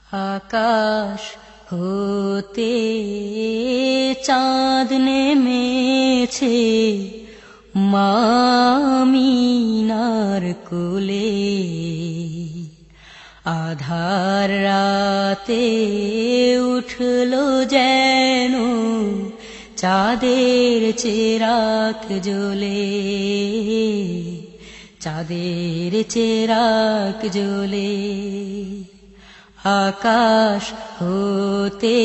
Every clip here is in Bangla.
আকাশ হতে চাঁদ নেমেছে মা আমিনার কোলে। আধার রাতে উঠলো যেন চাঁদের চেরাগ জ্বলে, চাঁদের চেরাগ জ্বলে। আকাশ হতে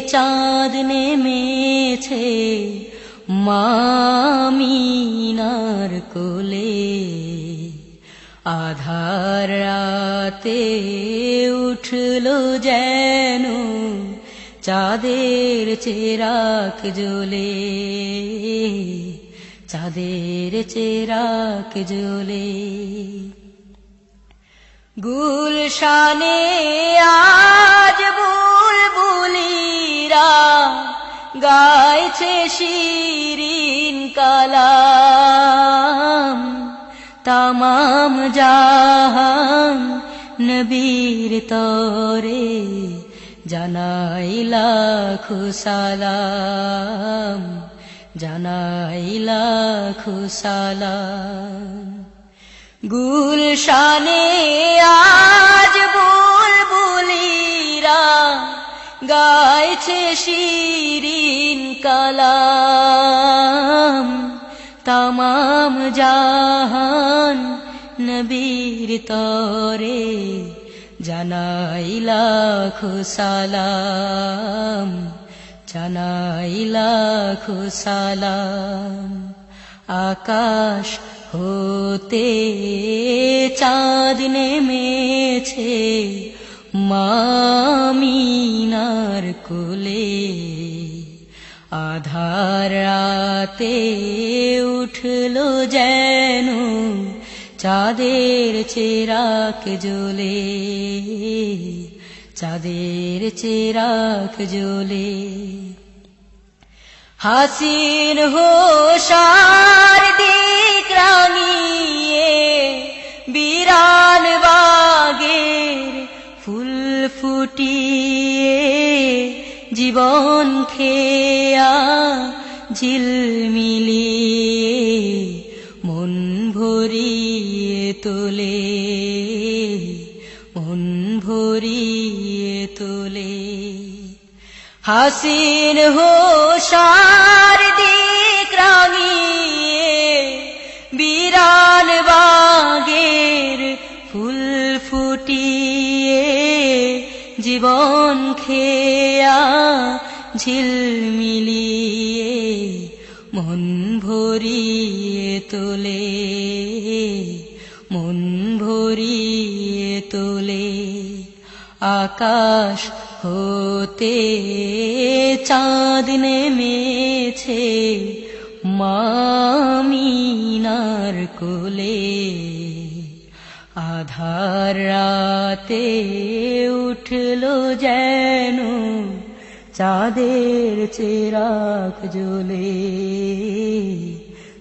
চাঁদ নেমেছে মা আমিনার কোলে। আধার রাতে উঠলো যেন চাঁদের চেরাগ জ্বলে, চাঁদের চেরাগ জ্বলে। গুলশানে আজ বুলবুলিরা গাইছে শিরিন কালাম। তামাম জাহান নবীর তরে জানাই লাখো সালাম, জানাই লাখো সালাম। গুলশানে আজ বুলবুলিরা গাইছে শিরিন কালাম। তামাম জাহান নবীর তরে জানাই লাখো সালাম, জানাই লাখো সালাম। আকাশ হতে চাঁদ নেমেছে মা আমিনার কোলে। আধার রাতে উঠলো যেন চাঁদের চেরাগ জ্বলে, চাঁদের চেরাগ জ্বলে। হাসিন হোশার দিক রাঙিয়ে বিরান বাগের ফুল ফুটিয়ে জীবন খেয়া ঝিলমিলিয়ে মন ভরিয়ে তোলে, মন ভরিয়ে তোলে। হাসিন হোশার দিক রাঙিয়ে বিরান বাগের ফুল ফুটিয়ে জীবন খেয়া ঝিলমিলিয়ে মন ভরিয়ে তোলে, মন ভরিয়ে তোলে। আকাশ হতে চাঁদ নেমেছে মা আমিনার কোলে। আধার রাতে উঠলো যেন চাঁদের চেরাগ জ্বলে,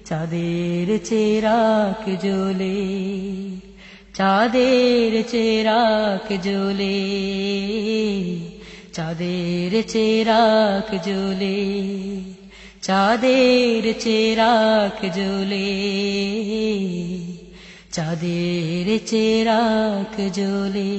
চাঁদের চেরাগ জ্বলে, চাঁদের চেরাগ জ্বলে, চাঁদের চেরাগ জ্বলে, চাঁদের চেরাগ জ্বলে, চাঁদের চেরাগ জ্বলে।